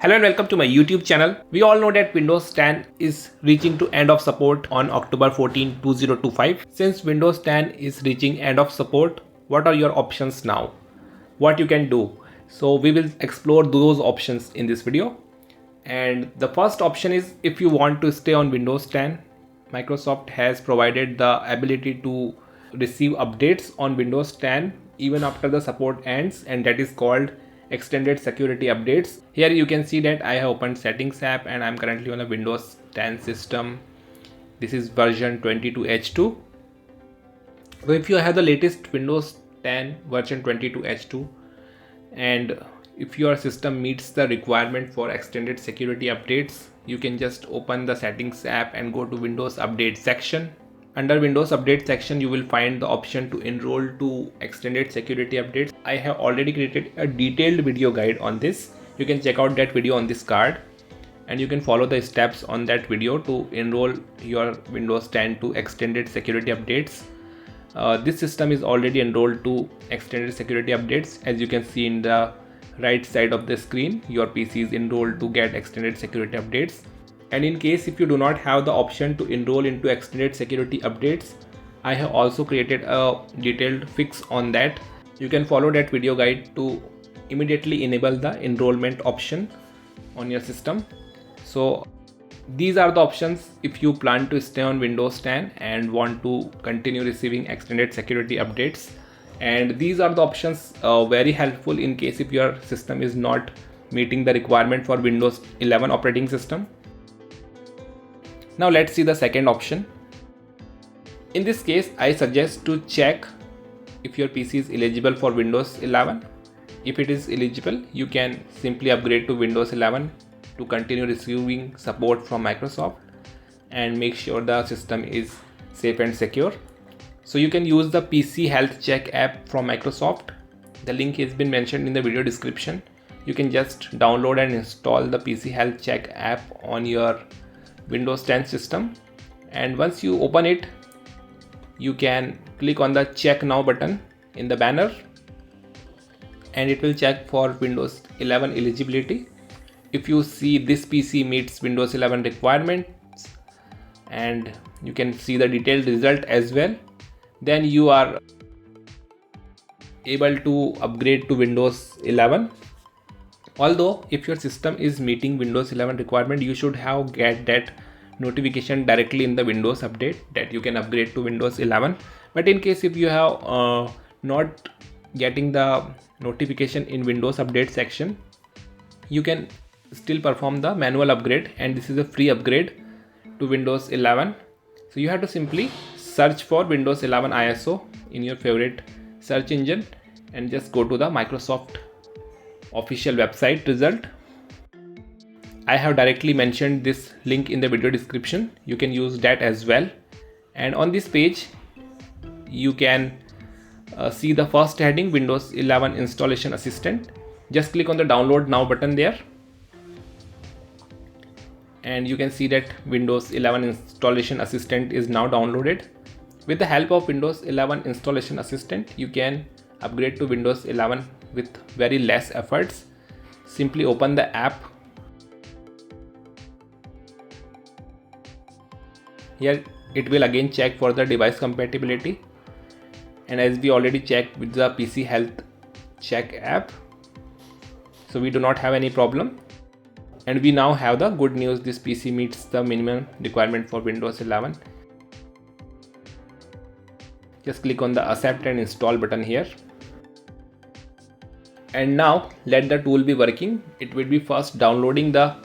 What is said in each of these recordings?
Hello and welcome to my YouTube channel. We all know that Windows 10 is reaching to end of support on October 14, 2025. Since Windows 10 is reaching end of support, what are your options now? What you can do? So we will explore those options in this video. And the first option is, if you want to stay on Windows 10, Microsoft has provided the ability to receive updates on Windows 10 even after the support ends, and that is called extended security updates. Here you can see that I have opened settings app and I'm currently on a Windows 10 system. This is version 22H2. So if you have the latest Windows 10 version 22H2 and if your system meets the requirement for extended security updates, you can just open the settings app and go to Windows Update section. Under Windows Update section, you will find the option to enroll to extended security updates. I have already created a detailed video guide on this. You can check out that video on this card and you can follow the steps on that video to enroll your Windows 10 to extended security updates. This system is already enrolled to extended security updates. As you can see in the right side of the screen, your PC is enrolled to get extended security updates. And in case if you do not have the option to enroll into extended security updates, I have also created a detailed fix on that. You can follow that video guide to immediately enable the enrollment option on your system. So these are the options if you plan to stay on Windows 10 and want to continue receiving extended security updates. And these are the options very helpful in case if your system is not meeting the requirement for Windows 11 operating system. Now let's see the second option. In this case, I suggest to check if your PC is eligible for Windows 11. If it is eligible, you can simply upgrade to Windows 11 to continue receiving support from Microsoft and make sure the system is safe and secure. So you can use the PC Health Check app from Microsoft. The link has been mentioned in the video description. You can just download and install the PC Health Check app on your Windows 10 system, and once you open it, you can click on the check now button in the banner and it will check for Windows 11 eligibility. If you see this PC meets Windows 11 requirements and you can see the detailed result as well, then you are able to upgrade to Windows 11. Although if your system is meeting Windows 11 requirement, you should have get that notification directly in the Windows update that you can upgrade to Windows 11. But in case if you have not getting the notification in Windows update section, you can still perform the manual upgrade, and this is a free upgrade to Windows 11. So you have to simply search for Windows 11 ISO in your favorite search engine and just go to the Microsoft official website result. I have directly mentioned this link in the video description. You can use that as well. And on this page, you can see the first heading, Windows 11 Installation Assistant. Just click on the download now button there. And you can see that Windows 11 Installation Assistant is now downloaded. With the help of Windows 11 Installation Assistant, you can upgrade to Windows 11 with very less efforts. Simply open the app. Here it will again check for the device compatibility, and as we already checked with the PC Health Check app, so we do not have any problem. And we now have the good news, this PC meets the minimum requirement for Windows 11. Just click on the accept and install button here. And now let the tool be working. It will be first downloading the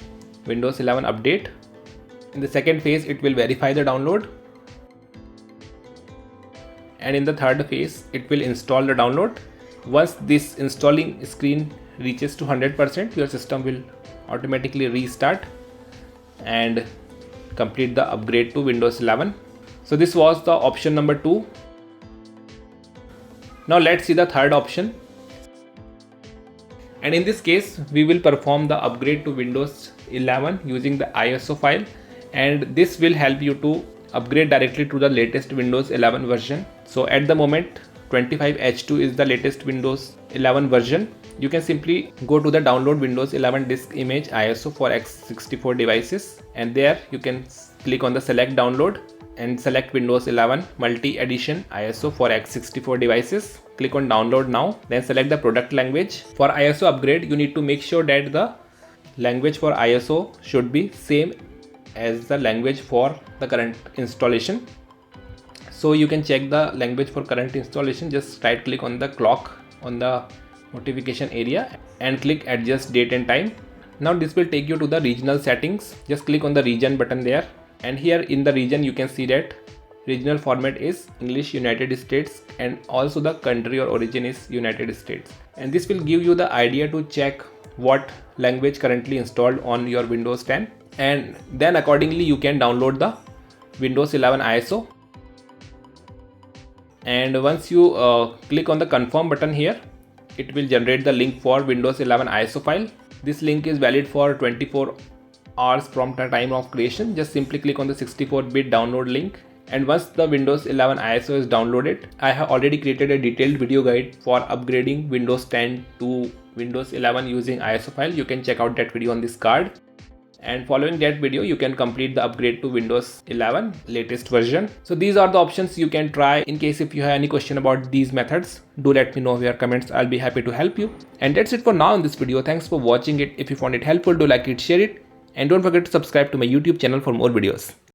Windows 11 update. In the second phase, it will verify the download. And in the third phase, it will install the download. Once this installing screen reaches to 100%, your system will automatically restart and complete the upgrade to Windows 11. So this was the option number 2. Now let's see the third option. And in this case, we will perform the upgrade to Windows 11 using the ISO file, and this will help you to upgrade directly to the latest Windows 11 version. So at the moment, 25H2 is the latest Windows 11 version, you can simply go to the download Windows 11 disk image ISO for x64 devices, and there you can click on the select download and select Windows 11 multi edition ISO for x64 devices. Click on download now, then select the product language. For ISO upgrade, you need to make sure that the language for ISO should be same as the language for the current installation. So you can check the language for current installation. Just right click on the clock on the notification area and click adjust date and time. Now this will take you to the regional settings. Just click on the region button there, and here in the region you can see that regional format is English United States, and also the country or origin is United States. And this will give you the idea to check what language currently installed on your Windows 10, and then accordingly you can download the Windows 11 ISO. And once you click on the confirm button here, it will generate the link for Windows 11 ISO file. This link is valid for 24 hours from the time of creation. Just simply click on the 64-bit download link, and once the Windows 11 ISO is downloaded, I have already created a detailed video guide for upgrading Windows 10 to Windows 11 using ISO file. You can check out that video on this card. And following that video, you can complete the upgrade to Windows 11 latest version. So these are the options you can try. In case if you have any question about these methods, do let me know in your comments. I'll be happy to help you. And that's it for now in this video. Thanks for watching it. If you found it helpful, do like it, share it, and don't forget to subscribe to my YouTube channel for more videos.